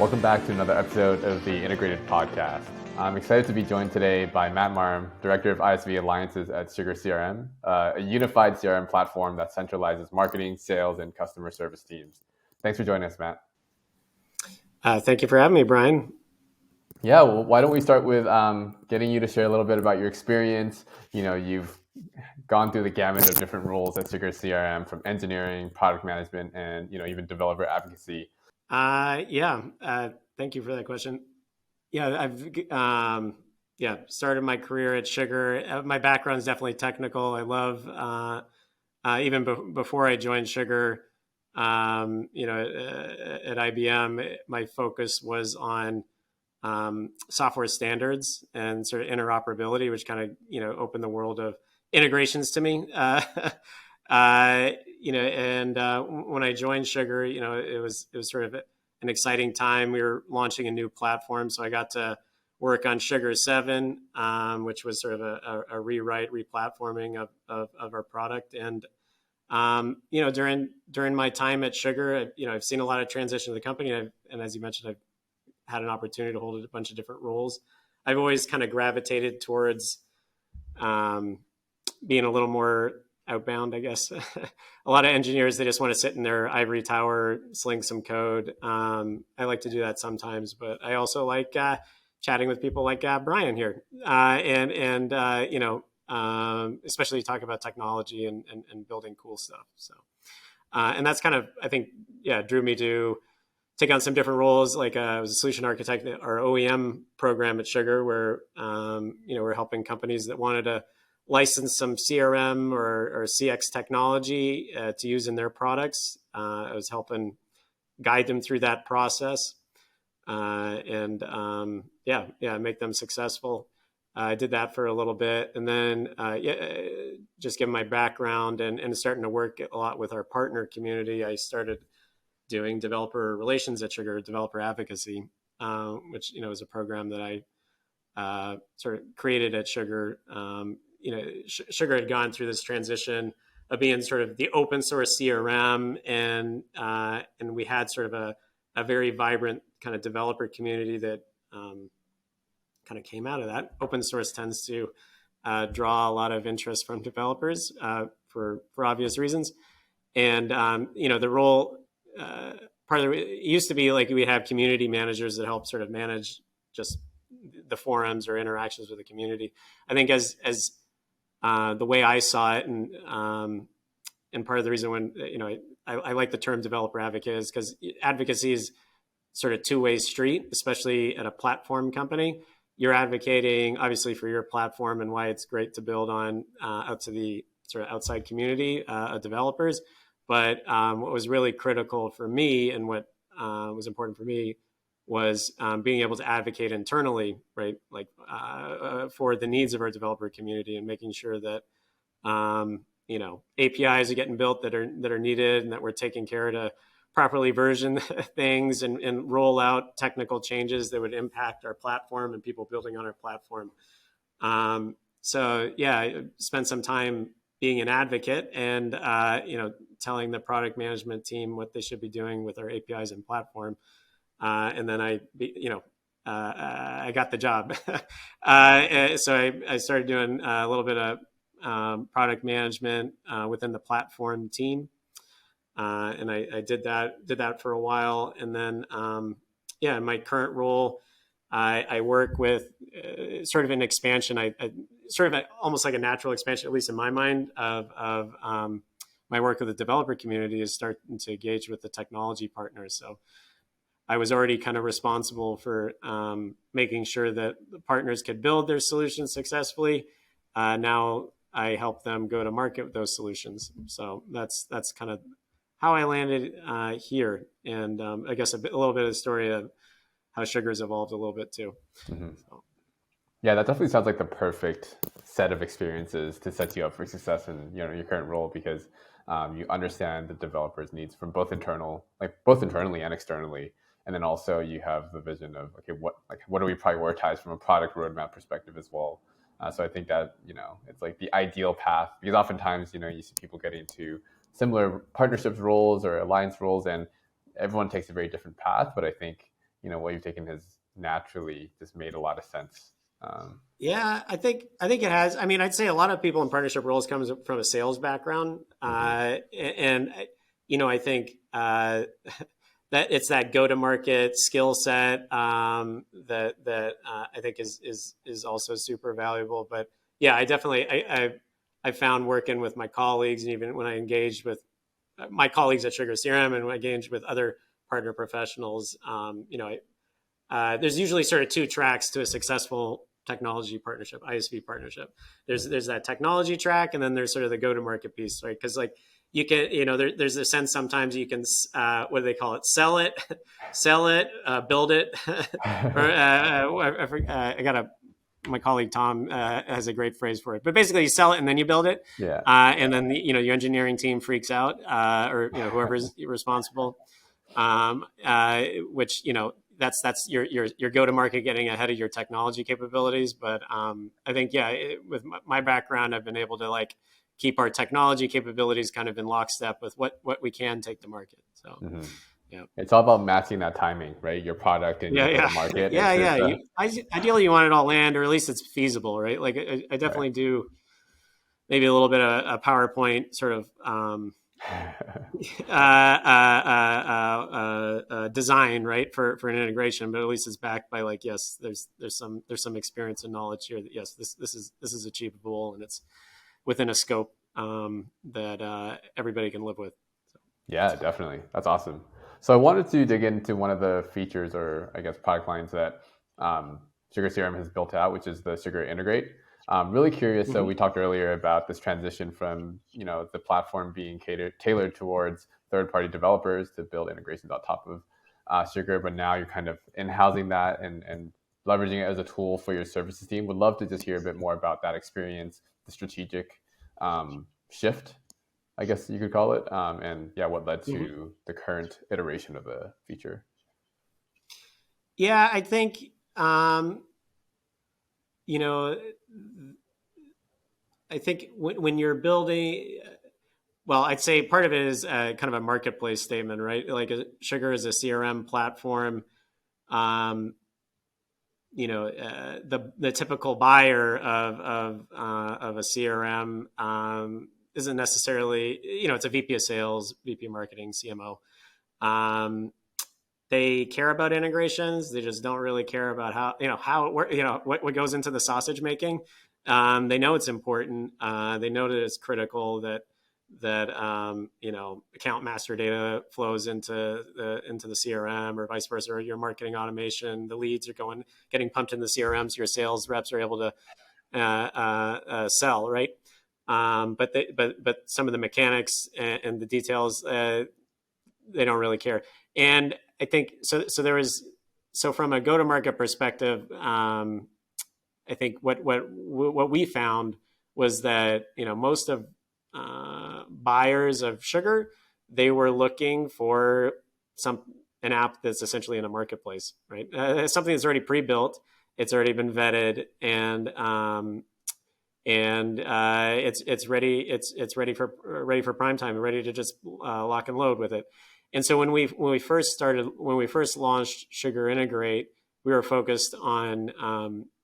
Welcome back to another episode of the Integrated Podcast. I'm excited to be joined today by Matt Marum, Director of ISV Alliances at SugarCRM, a unified CRM platform that centralizes marketing, sales, and customer service teams. Thanks for joining us, Matt. Thank you for having me, Brian. Yeah, well, why don't we start with getting you to share a little bit about your experience. You know, you've gone through the gamut of different roles at SugarCRM, from engineering, product management, and even developer advocacy. Thank you for that question. I've started my career at Sugar. My background is definitely technical. I love even before I joined Sugar. At IBM, my focus was on software standards and sort of interoperability, which kind of opened the world of integrations to me. When I joined Sugar, it was sort of an exciting time. We were launching a new platform, so I got to work on Sugar 7, which was sort of a replatforming of our product. And during my time at Sugar, I've seen a lot of transition to the company, and as you mentioned, I've had an opportunity to hold a bunch of different roles. I've always kind of gravitated towards being a little more outbound, I guess. A lot of engineers, they just want to sit in their ivory tower, sling some code. I like to do that sometimes, but I also like chatting with people like Brian here, especially talk about technology and building cool stuff. So, and that's kind of, I think, drew me to take on some different roles. Like I was a solution architect at our OEM program at Sugar, where we're helping companies that wanted to license some CRM or CX technology to use in their products. I was helping guide them through that process and make them successful. I did that for a little bit, and then just given my background and starting to work a lot with our partner community, I started doing developer relations at Sugar, developer advocacy, which is a program that I sort of created at Sugar. Sugar had gone through this transition of being sort of the open source CRM, and we had sort of a very vibrant kind of developer community that kind of came out of that. Open source tends to draw a lot of interest from developers for obvious reasons, and the role part of it used to be like we have community managers that help sort of manage just the forums or interactions with the community. I think as the way I saw it, and part of the reason when I like the term developer advocate is because advocacy is sort of two-way street, especially at a platform company. You're advocating obviously for your platform and why it's great to build on out to the sort of outside community of developers. But what was really critical for me and what was important for me was being able to advocate internally, right? Like for the needs of our developer community and making sure that, APIs are getting built that are needed and that we're taking care to properly version things and roll out technical changes that would impact our platform and people building on our platform. I spent some time being an advocate and, telling the product management team what they should be doing with our APIs and platform. And then I got the job. So I started doing a little bit of product management within the platform team. And I did that for a while. And then, in my current role, I work with sort of an expansion. I sort of almost like a natural expansion, at least in my mind, of my work with the developer community is starting to engage with the technology partners. So I was already kind of responsible for making sure that the partners could build their solutions successfully. Now I help them go to market with those solutions. So that's kind of how I landed here. And I guess a little bit of the story of how Sugar's evolved a little bit too. Mm-hmm. So. Yeah, that definitely sounds like the perfect set of experiences to set you up for success in your current role, because you understand the developers' needs from both internally and externally, and then also you have the vision of what do we prioritize from a product roadmap perspective as well. So I think that it's like the ideal path, because oftentimes you see people getting into similar partnerships roles or alliance roles, and everyone takes a very different path. But I think what you've taken has naturally just made a lot of sense. Yeah, I think it has. I mean, I'd say a lot of people in partnership roles comes from a sales background, and I think that it's that go to market skill set that I think is also super valuable. But yeah, I definitely I found working with my colleagues, and even when I engaged with my colleagues at SugarCRM and when I engaged with other partner professionals, there's usually sort of two tracks to a successful technology partnership, ISV partnership. There's that technology track, and then there's sort of the go to market piece, right? Because like you can, there's a sense sometimes you can, what do they call it? Sell it, build it, or I got my colleague Tom has a great phrase for it. But basically, you sell it and then you build it, Yeah. and then your engineering team freaks out, or whoever's responsible, which that's your go to market getting ahead of your technology capabilities. But I think with my background, I've been able to like keep our technology capabilities kind of in lockstep with what we can take to market. So. Yeah. It's all about matching that timing, right? Your product and your go-to-market. Ideally, you want it all land, or at least it's feasible, right? Like I definitely do maybe a little bit of a PowerPoint sort of design, right, for an integration, but at least it's backed by like, yes, there's some experience and knowledge here that yes, this is achievable and it's within a scope that everybody can live with. So. Yeah, definitely. That's awesome. So I wanted to dig into one of the features, or I guess product lines that SugarCRM has built out, which is the Sugar Integrate. Really curious. So we talked earlier about this transition from the platform being tailored towards third-party developers to build integrations on top of Sugar, but now you're kind of in-housing that and leveraging it as a tool for your services team. Would love to just hear a bit more about that experience, the strategic shift, I guess you could call it, and what led to the current iteration of the feature. Yeah, I think I think when you're building, well, I'd say part of it is kind of a marketplace statement, right? Like Sugar is a CRM platform. The typical buyer of a CRM isn't necessarily, it's a VP of sales, VP of marketing, CMO. They care about integrations. They just don't really care about how it works, what goes into the sausage making. They know it's important. They know that it's critical that account master data flows into the CRM or vice versa, or your marketing automation. The leads are getting pumped in the CRM, so your sales reps are able to sell, right? But some of the mechanics and the details, they don't really care. And I think so. So from a go-to-market perspective, I think what we found was that most of buyers of Sugar, they were looking for an app that's essentially in a marketplace, right? Something that's already pre-built, it's already been vetted, and it's ready. It's ready for prime time, and ready to just lock and load with it. And so when we first launched Sugar Integrate, we were focused on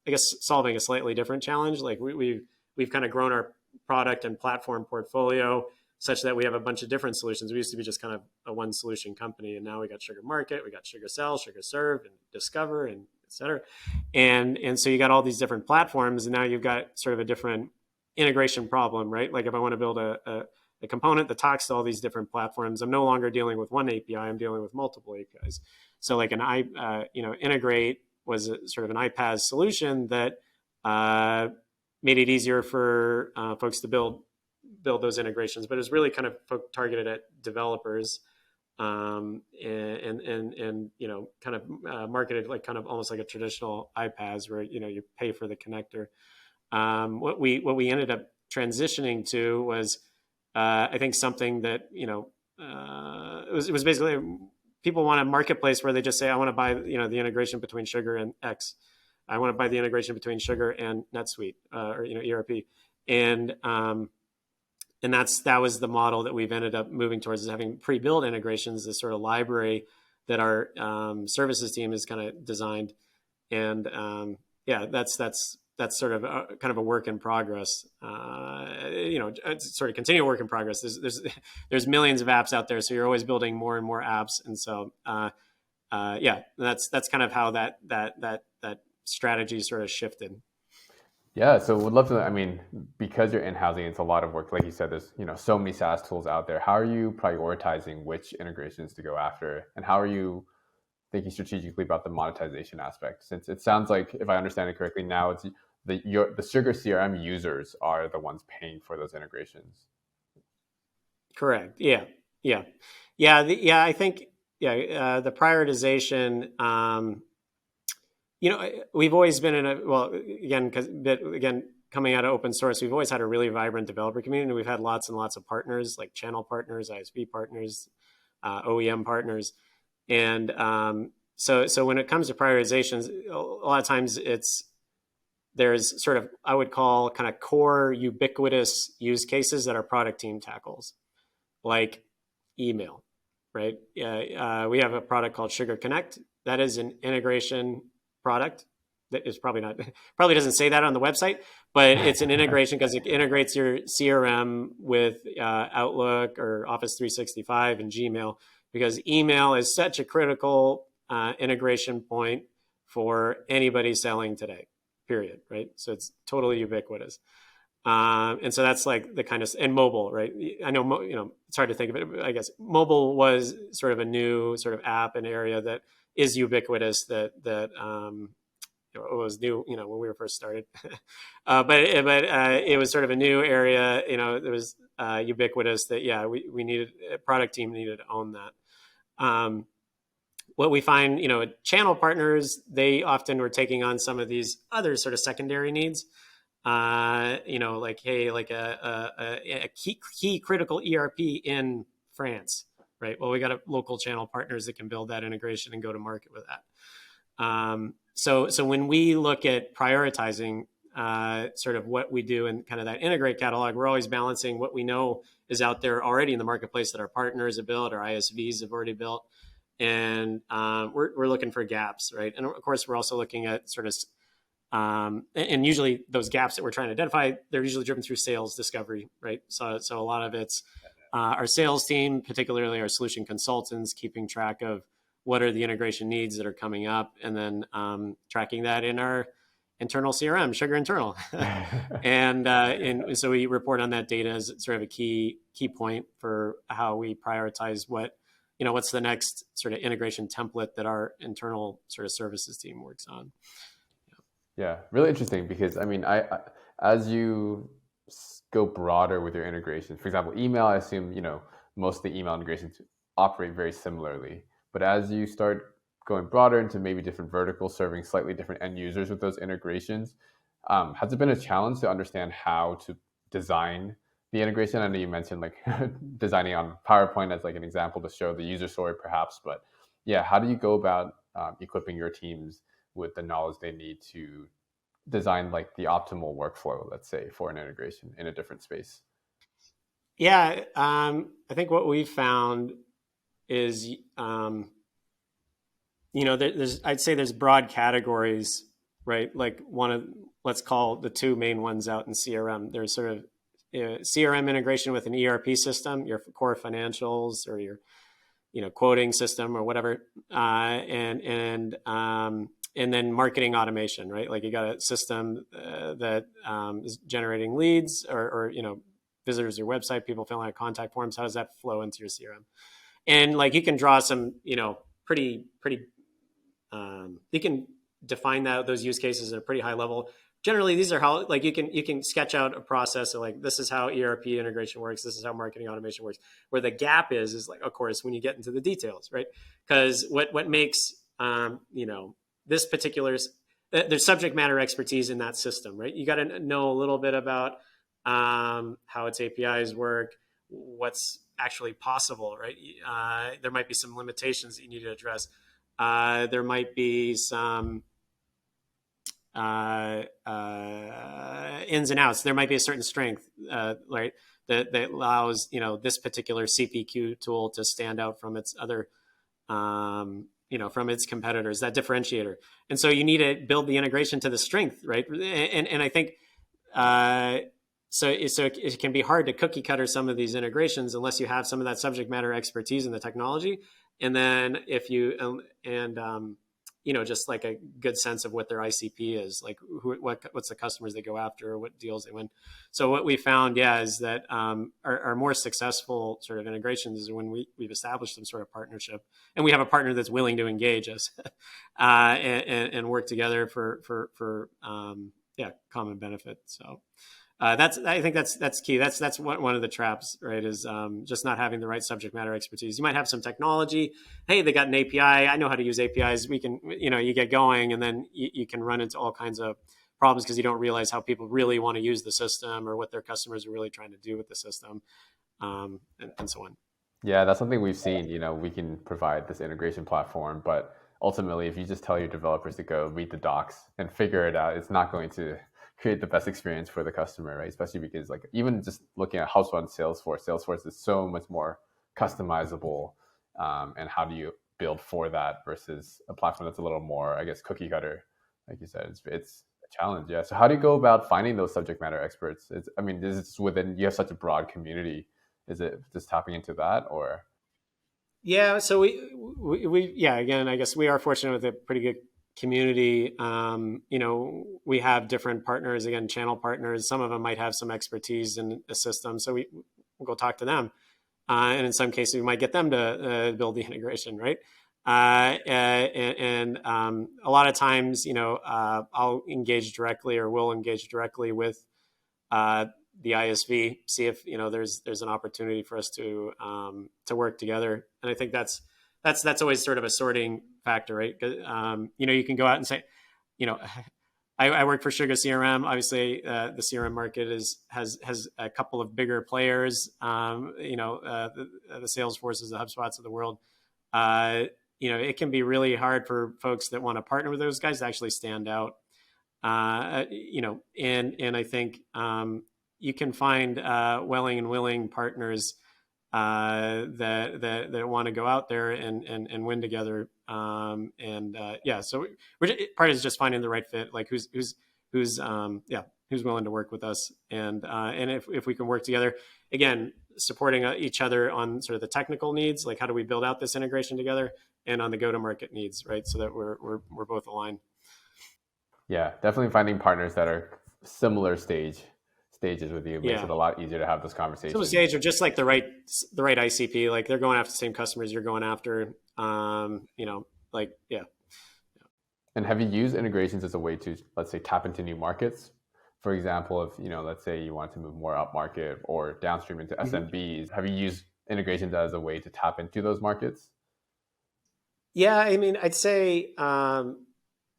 I guess solving a slightly different challenge. Like we've kind of grown our product and platform portfolio such that we have a bunch of different solutions. We used to be just kind of a one solution company, and now we got Sugar Market, we got Sugar Sell, Sugar Serve, and Discover, and et cetera. And so you got all these different platforms, and now you've got sort of a different integration problem, right? Like if I want to build a component that talks to all these different platforms, I'm no longer dealing with one API, I'm dealing with multiple APIs. So like Integrate was sort of an iPaaS solution that made it easier for folks to build those integrations, but it's really kind of targeted at developers, and kind of marketed like kind of almost like a traditional iPaaS where you pay for the connector. What we ended up transitioning to was I think something that it was basically people want a marketplace where they just say I want to buy the integration between Sugar and X. I want to buy the integration between Sugar and NetSuite or ERP, and that was the model that we've ended up moving towards, is having pre-built integrations, this sort of library that our services team has kind of designed. And that's sort of kind of a work in progress. It's sort of continual work in progress. There's millions of apps out there, so you're always building more and more apps. And so that's kind of how that strategy sort of shifted. Yeah, so would love to. I mean, because you're in-housing, it's a lot of work. Like you said, there's so many SaaS tools out there. How are you prioritizing which integrations to go after, and how are you thinking strategically about the monetization aspect? Since it sounds like, if I understand it correctly, now it's the SugarCRM users are the ones paying for those integrations. Correct. Yeah. I think the prioritization. We've always been coming out of open source, we've always had a really vibrant developer community. We've had lots and lots of partners, like channel partners, ISV partners, OEM partners. And so when it comes to prioritizations, a lot of times there's sort of, I would call, kind of core ubiquitous use cases that our product team tackles, like email, right? We have a product called Sugar Connect. That is an integration product that is probably doesn't say that on the website, but it's an integration because it integrates your CRM with Outlook or Office 365 and Gmail, because email is such a critical integration point for anybody selling today, period, right? So it's totally ubiquitous. And so that's like the kind of, and mobile, right? I know, it's hard to think of it, but I guess mobile was sort of a new sort of app and area that is ubiquitous that it was new, when we were first started, but it was sort of a new area, it was ubiquitous that, we needed, a product team needed to own that. What we find, channel partners, they often were taking on some of these other sort of secondary needs. Like, hey, like a key critical ERP in France, right? Well, we got local channel partners that can build that integration and go to market with that. So when we look at prioritizing sort of what we do and kind of that integrate catalog, we're always balancing what we know is out there already in the marketplace that our partners have built, our ISVs have already built, and we're looking for gaps, right? And of course, we're also looking at sort of and usually those gaps that we're trying to identify, they're usually driven through sales discovery, right? So a lot of it's our sales team, particularly our solution consultants, keeping track of what are the integration needs that are coming up, and then tracking that in our internal CRM, Sugar Internal. and so we report on that data as sort of a key point for how we prioritize what's the next sort of integration template that our internal sort of services team works on. Yeah, really interesting, because I mean, as you go broader with your integrations, for example, email, I assume, most of the email integrations operate very similarly. But as you start going broader into maybe different verticals, serving slightly different end users with those integrations, has it been a challenge to understand how to design the integration? I know you mentioned like designing on PowerPoint as like an example to show the user story perhaps, but yeah, how do you go about equipping your teams with the knowledge they need to design like the optimal workflow, let's say, for an integration in a different space? Yeah, I think what we found is, I'd say there's broad categories, right? Like let's call the two main ones out in CRM. There's sort of CRM integration with an ERP system, your core financials or your, quoting system or whatever, and then marketing automation, right? Like you got a system that is generating leads or visitors to your website, people filling out contact forms. How does that flow into your CRM? And like you can draw some, pretty. You can define those use cases at a pretty high level. Generally, these are how like you can sketch out a process of like, this is how ERP integration works. This is how marketing automation works. Where the gap is like, of course, when you get into the details, right? Because what makes this particular, there's subject matter expertise in that system, right? You got to know a little bit about how its APIs work, what's actually possible, right? There might be some limitations that you need to address. There might be some ins and outs. There might be a certain strength, right, that allows this particular CPQ tool to stand out from its other from its competitors, that differentiator. And so you need to build the integration to the strength, right? And I think so it can be hard to cookie cutter some of these integrations unless you have some of that subject matter expertise in the technology. And then if you just like a good sense of what their ICP is, like what's the customers they go after, or what deals they win. So what we found, is that our more successful sort of integrations is when we've established some sort of partnership, and we have a partner that's willing to engage us and work together for common benefit. So. I think that's key. That's one of the traps, right? Is just not having the right subject matter expertise. You might have some technology. Hey, they got an API. I know how to use APIs. We can, you get going, and then you can run into all kinds of problems because you don't realize how people really want to use the system or what their customers are really trying to do with the system, and so on. Yeah, that's something we've seen. We can provide this integration platform, but ultimately, if you just tell your developers to go read the docs and figure it out, it's not going to create the best experience for the customer, right? Especially because like even just looking at HubSpot and Salesforce is so much more customizable. And how do you build for that versus a platform that's a little more, I guess, cookie cutter, like you said, it's a challenge. Yeah. So how do you go about finding those subject matter experts? Is it within, you have such a broad community. Is it just tapping into that or? Yeah. So again, I guess we are fortunate with a pretty good community. We have different partners, again, channel partners. Some of them might have some expertise in a system, so we'll go talk to them. And in some cases, we might get them to build the integration, right? And a lot of times, I'll engage directly, or we'll engage directly with the ISV, see if there's an opportunity for us to work together. And I think that's always sort of a sorting factor, right? You can go out and say, I work for SugarCRM. Obviously, the CRM market has a couple of bigger players. The Salesforces, the HubSpots of the world. It can be really hard for folks that want to partner with those guys to actually stand out. And I think you can find willing partners that want to go out there and win together. So part is just finding the right fit, like who's willing to work with us, and if we can work together, again, supporting each other on sort of the technical needs, like how do we build out this integration together, and on the go-to-market needs, right? So that we're both aligned. Yeah, definitely finding partners that are similar stages with you makes it a lot easier to have this conversation. Similar stage, or just like the right ICP, like they're going after the same customers you're going after. And have you used integrations as a way to, let's say, tap into new markets? For example, if let's say you want to move more up market or downstream into SMBs, have you used integrations as a way to tap into those markets? Yeah, I'd say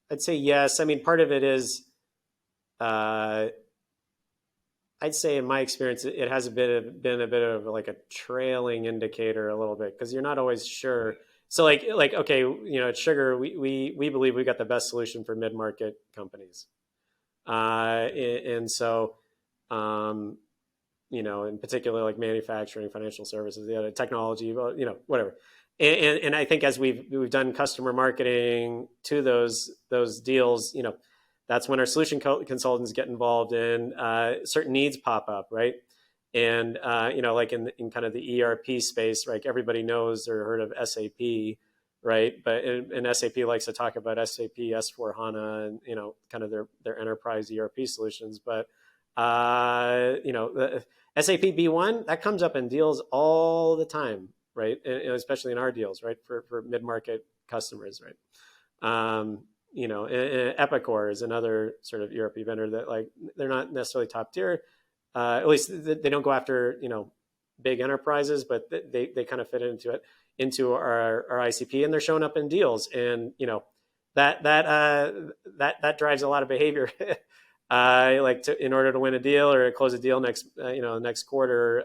yes. Part of it is, I'd say in my experience, it has been a bit of like a trailing indicator a little bit, because you're not always sure. So like okay, at Sugar, we believe we got the best solution for mid-market companies, and so in particular, like manufacturing, financial services, the other technology, whatever. And I think as we've done customer marketing to those deals, that's when our solution consultants get involved in certain needs pop up, right? And like in kind of the ERP space, right? Everybody knows or heard of SAP, right? But and SAP likes to talk about SAP S/4HANA and kind of their enterprise ERP solutions. But the SAP B1, that comes up in deals all the time, right? And especially in our deals, right? For mid-market customers, right? Epicor is another sort of ERP vendor that, like, they're not necessarily top tier. At least they don't go after big enterprises, but they kind of fit into our ICP, and they're showing up in deals, and that drives a lot of behavior. In order to win a deal or close a deal next quarter,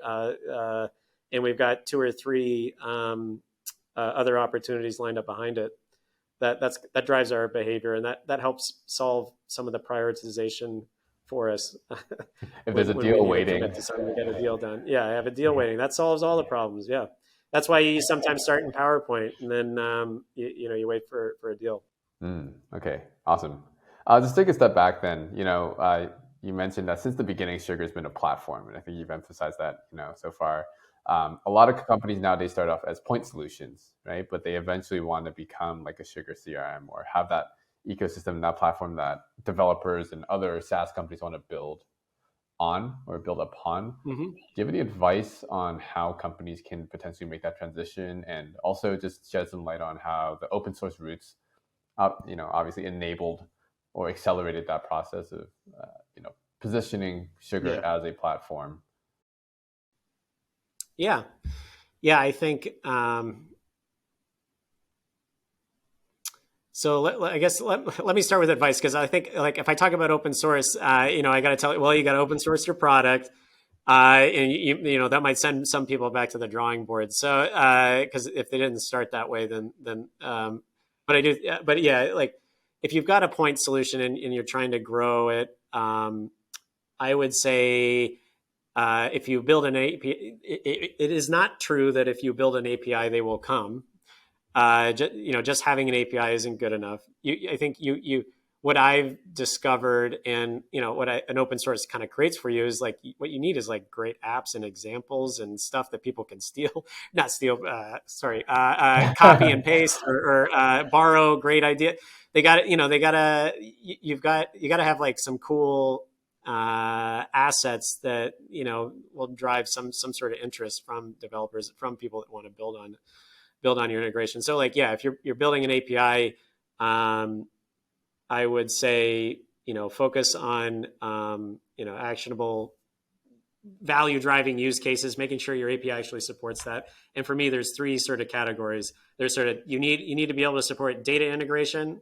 and we've got 2 or 3 other opportunities lined up behind it. That drives our behavior, and that helps solve some of the prioritization for us. If there's a deal waiting, to get a deal done. Yeah, I have a deal waiting. That solves all the problems. Yeah, that's why you sometimes start in PowerPoint and then you wait for a deal. Okay, awesome. Just take a step back then. You mentioned that since the beginning, Sugar's been a platform, and I think you've emphasized that so far. A lot of companies nowadays start off as point solutions, right? But they eventually want to become like a Sugar CRM or have that ecosystem, that platform that developers and other SaaS companies want to build on or build upon. Mm-hmm. Do you have any advice on how companies can potentially make that transition, and also just shed some light on how the open source roots, obviously enabled or accelerated that process of, positioning Sugar as a platform? Yeah. I think, so I guess let me start with advice, because I think, like, if I talk about open source, I got to tell you, well, you got to open source your product, and that might send some people back to the drawing board. So, because if they didn't start that way, then, but I do, but yeah, like if you've got a point solution and you're trying to grow it, I would say, if you build an API, it is not true that if you build an API, they will come. Just having an API isn't good enough. I think what I've discovered, and what an open source kind of creates for you, is like what you need is like great apps and examples and stuff that people can steal, not steal, copy and paste or borrow. Great idea. You've got to have like some cool assets that will drive some sort of interest from developers, from people that want to build on your integration. So like, yeah, if you're building an API, I would say, focus on, actionable value driving use cases, making sure your API actually supports that. And for me, there's three sort of categories. There's sort of, you need to be able to support data integration.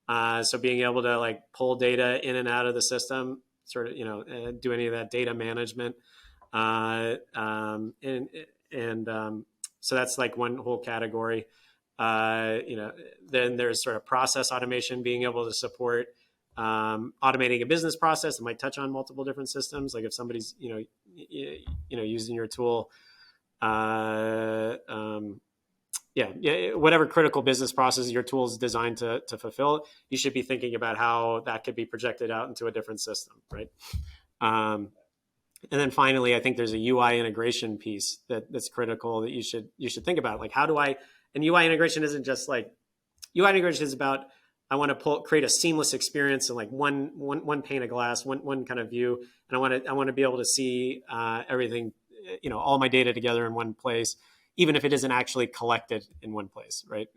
So being able to like pull data in and out of the system, sort of, do any of that data management. So that's like one whole category. Then there's sort of process automation, being able to support automating a business process. It might touch on multiple different systems. Like if somebody's using your tool, whatever critical business process your tool is designed to fulfill, you should be thinking about how that could be projected out into a different system, right? And then finally, I think there's a UI integration piece that's critical that you should think about. Like, how do I? And UI integration isn't just like, UI integration is about, I want to create a seamless experience in like one pane of glass, one kind of view, and I want to be able to see everything, all my data together in one place, even if it isn't actually collected in one place, right?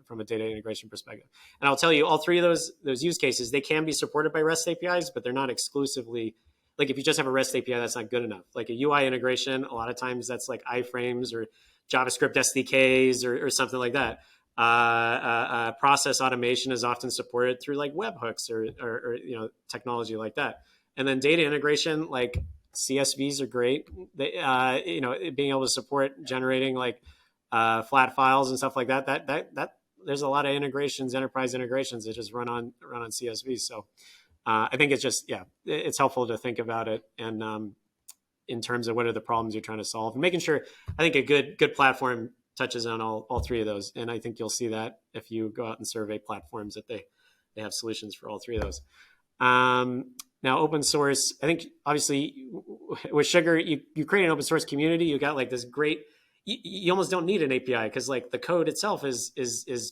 From a data integration perspective. And I'll tell you, all three of those use cases, they can be supported by REST APIs, but they're not exclusively. Like if you just have a REST API, that's not good enough. Like a UI integration, a lot of times that's like iframes or JavaScript SDKs or something like that. Process automation is often supported through like webhooks or technology like that. And then data integration, like CSVs are great. They, being able to support generating like flat files and stuff like that. That there's a lot of integrations, enterprise integrations that just run on CSVs. So I think it's just, it's helpful to think about it and in terms of what are the problems you're trying to solve, and making sure, I think a good platform touches on all three of those. And I think you'll see that if you go out and survey platforms, that they have solutions for all three of those. Now, open source, I think obviously with Sugar, you create an open source community. You got like this great, you almost don't need an API because like the code itself is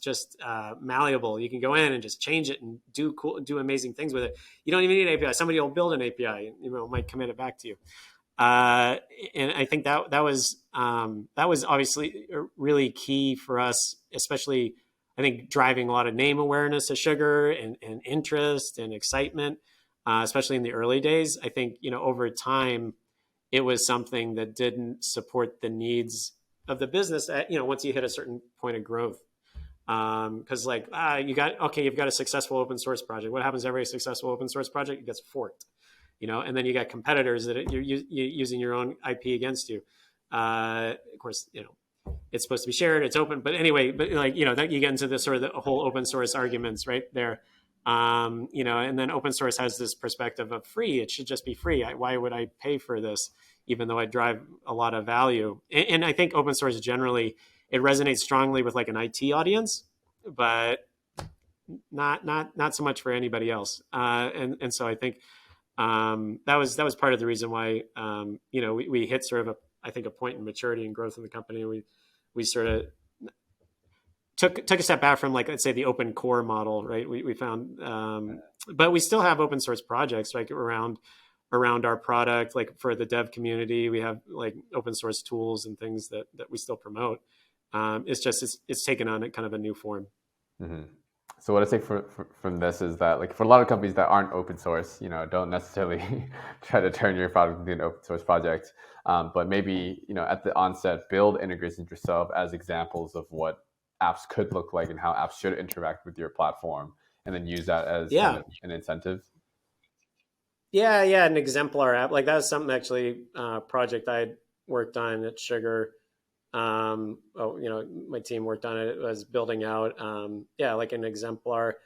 just malleable. You can go in and just change it and do amazing things with it. You don't even need an API. Somebody will build an API, might commit it back to you. And I think that was obviously really key for us, especially I think driving a lot of name awareness of Sugar and interest and excitement, especially in the early days. I think over time it was something that didn't support the needs of the business at, once you hit a certain point of growth. Because you've got a successful open source project. What happens to every successful open source project? It gets forked. And then you got competitors that you're using your own IP against you. Of course, it's supposed to be shared, it's open, but anyway, that you get into the sort of the whole open source arguments right there. And then open source has this perspective of free. It should just be free. Why would I pay for this? even though I drive a lot of value. And I think open source generally, it resonates strongly with like an IT audience, but not so much for anybody else. And so I think that was part of the reason why we hit sort of I think a point in maturity and growth in the company. We sort of took a step back from, like, let's say, the open core model, right? We found, but we still have open source projects like around our product. Like for the dev community, we have like open source tools and things that we still promote. It's just it's taken on a kind of a new form. Mm-hmm. So what I take from this is that, like, for a lot of companies that aren't open source, don't necessarily try to turn your product into an open source project, but maybe at the onset build integrations yourself as examples of what apps could look like and how apps should interact with your platform, and then use that as kind of an incentive. Yeah, an exemplar app, like that was something actually project I worked on at Sugar. My team worked on it. It was building out, like an exemplar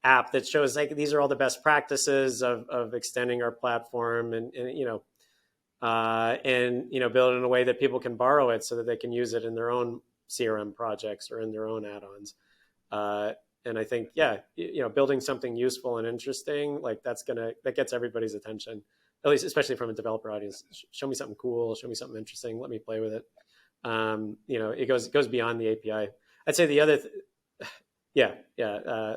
app that shows like these are all the best practices of extending our platform, and build it in a way that people can borrow it so that they can use it in their own CRM projects or in their own add-ons. And I think, building something useful and interesting, like that gets everybody's attention, at least, especially from a developer audience. Show me something cool, show me something interesting, let me play with it. It goes beyond the API. I'd say the other, I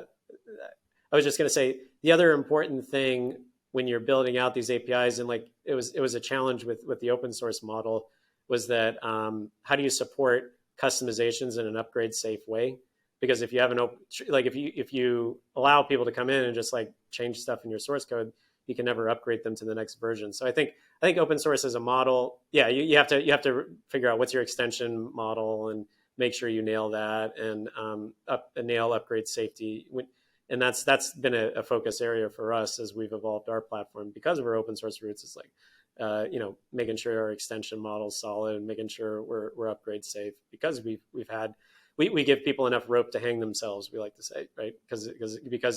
was just going to say the other important thing when you're building out these APIs, and like it was a challenge with the open source model, was that how do you support customizations in an upgrade safe way? Because if you have if you allow people to come in and just like change stuff in your source code, you can never upgrade them to the next version. So I think open source as a model, you have to figure out what's your extension model and make sure you nail that, and nail upgrade safety. And that's been a focus area for us as we've evolved our platform because of our open source roots. It's like making sure our extension model is solid and making sure we're upgrade safe, because we give people enough rope to hang themselves, we like to say, right? Because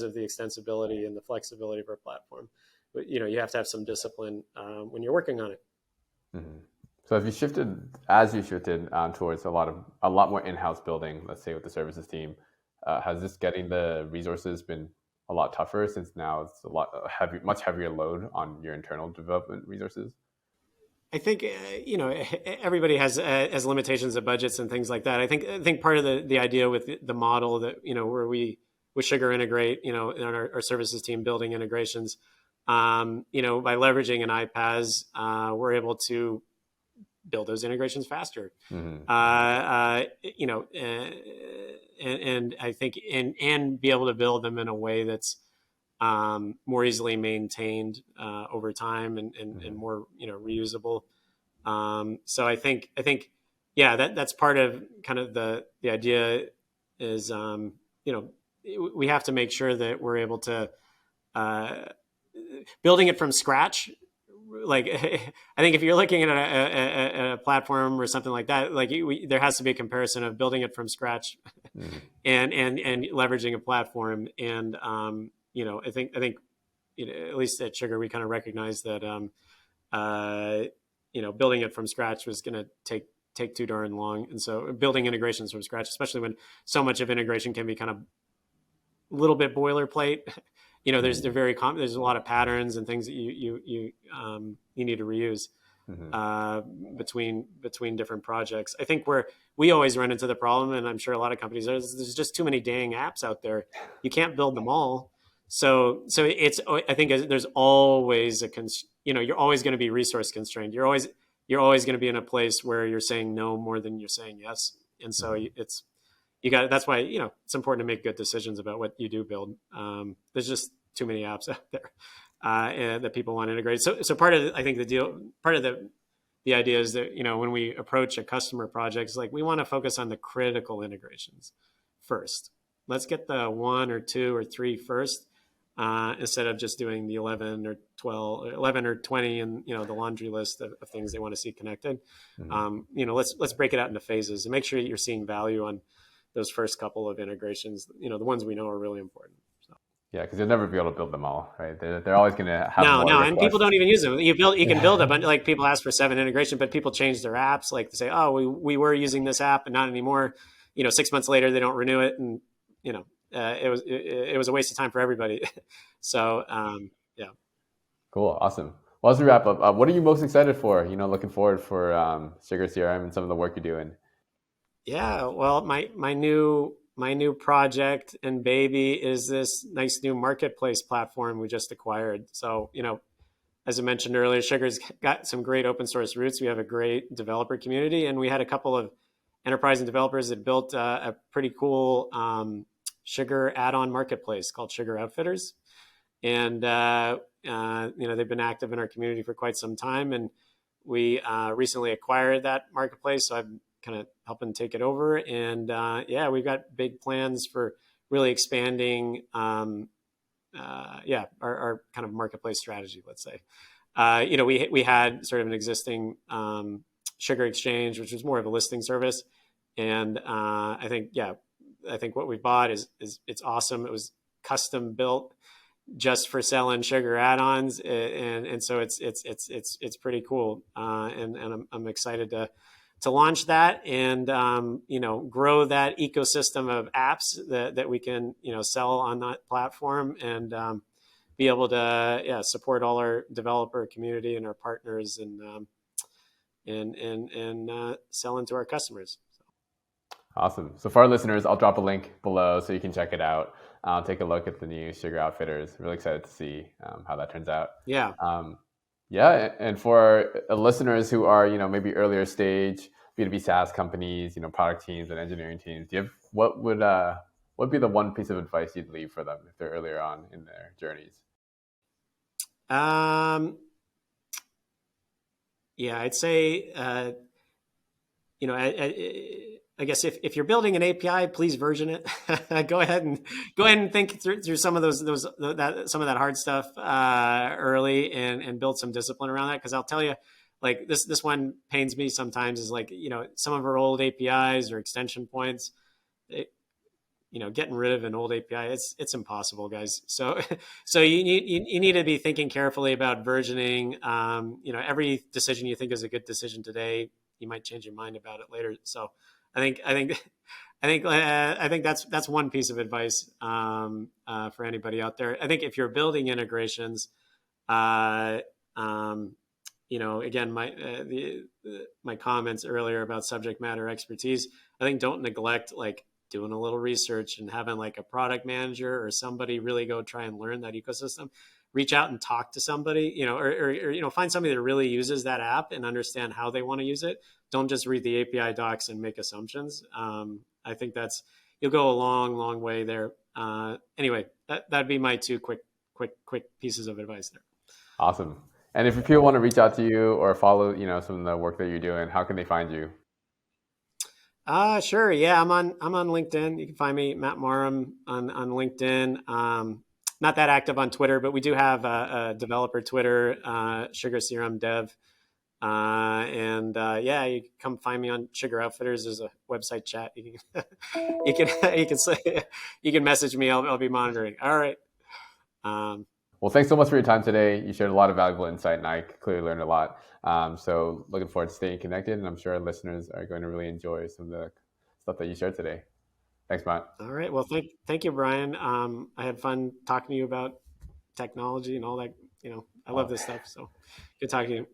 of the extensibility and the flexibility of our platform. But, you have to have some discipline when you're working on it. Mm-hmm. So as you shifted towards a lot more in-house building, let's say with the services team, has this getting the resources been a lot tougher, since now it's much heavier load on your internal development resources? I think everybody has limitations of budgets and things like that. I think part of the idea with the model that where we with Sugar integrate in our services team building integrations, by leveraging an iPaaS, we're able to build those integrations faster. Mm-hmm. And I think and be able to build them in a way that's more easily maintained over time and more reusable. So I think that's part of kind of the idea is we have to make sure that we're able to building it from scratch. Like I think if you're looking at a platform or something like that, like there has to be a comparison of building it from scratch mm-hmm. and leveraging a platform. And I think at least at Sugar we kind of recognize that building it from scratch was going to take too darn long. And so building integrations from scratch, especially when so much of integration can be kind of a little bit boilerplate. There's a lot of patterns and things that you need to reuse mm-hmm. Between different projects. I think where we always run into the problem, and I'm sure a lot of companies, there's just too many dang apps out there. You can't build them all. So I think there's always you're always going to be resource constrained. You're always going to be in a place where you're saying no more than you're saying yes. And so mm-hmm. That's why, it's important to make good decisions about what you do build. There's just too many apps out there that people want to integrate. So part of the idea is that, when we approach a customer project, it's like, we want to focus on the critical integrations first. Let's get the 1 or 2 or 3 first, instead of just doing the 11 or 20 and, the laundry list of things they want to see connected. Mm-hmm. Let's break it out into phases and make sure you're seeing value on those first couple of integrations, the ones we know are really important. So. Yeah, because you'll never be able to build them all, right? They're always going to have No, more no, and people requests. don't even use them. You can build a bunch. Like people ask for 7 integration, but people change their apps. Like they say, oh, we were using this app, and not anymore. 6 months later they don't renew it, and it was a waste of time for everybody. So yeah, Cool, awesome. Well, as we wrap up, what are you most excited for? Looking forward for Sugar CRM and some of the work you're doing. yeah. Well, my new project and baby is this nice new marketplace platform we just acquired. So as I mentioned earlier, Sugar's got some great open source roots. We have a great developer community, and we had a couple of enterprise and developers that built a pretty cool Sugar add-on marketplace called Sugar Outfitters, and they've been active in our community for quite some time. And we recently acquired that marketplace, so I'm kind of helping take it over. And yeah, we've got big plans for really expanding. Our kind of marketplace strategy, let's say. We had sort of an existing Sugar Exchange, which was more of a listing service, and I think what we bought is it's awesome. It was custom built just for selling Sugar add-ons, and so it's pretty cool, and I'm excited to launch that and grow that ecosystem of apps that we can sell on that platform, and be able to support all our developer community and our partners, and sell into our customers. Awesome. So for our listeners, I'll drop a link below so you can check it out. Take a look at the new Sugar Outfitters. Really excited to see how that turns out. Yeah. Yeah, and for listeners who are maybe earlier stage B2B SaaS companies, product teams and engineering teams, do you have what would be the one piece of advice you'd leave for them if they're earlier on in their journeys? Yeah, I'd say I guess if you're building an API, please version it. Go ahead and think through some of some of that hard stuff early, and build some discipline around that. Because I'll tell you, like this one pains me sometimes, is like some of our old APIs or extension points. Getting rid of an old API, it's impossible, guys. So you need to be thinking carefully about versioning. Every decision you think is a good decision today, you might change your mind about it later. So I think that's one piece of advice for anybody out there. I think if you're building integrations, again, my comments earlier about subject matter expertise, I think don't neglect like doing a little research and having like a product manager or somebody really go try and learn that ecosystem. Reach out and talk to somebody, or find somebody that really uses that app and understand how they want to use it. Don't just read the API docs and make assumptions. I think you'll go a long, long way there. Anyway, that'd be my two quick pieces of advice there. Awesome. And if people want to reach out to you or follow, some of the work that you're doing, how can they find you? Sure. Yeah, I'm on LinkedIn. You can find me, Matt Marum, on LinkedIn. Not that active on Twitter, but we do have a developer Twitter, SugarCRM Dev. Yeah, you can come find me on Sugar Outfitters. There's a website chat. You can message me. I'll be monitoring. All right. Well, thanks so much for your time today. You shared a lot of valuable insight, and I clearly learned a lot. So looking forward to staying connected, and I'm sure our listeners are going to really enjoy some of the stuff that you shared today. Thanks, Matt. All right. Well, thank you, Brian. I had fun talking to you about technology and all that. I love this stuff. So good talking to you.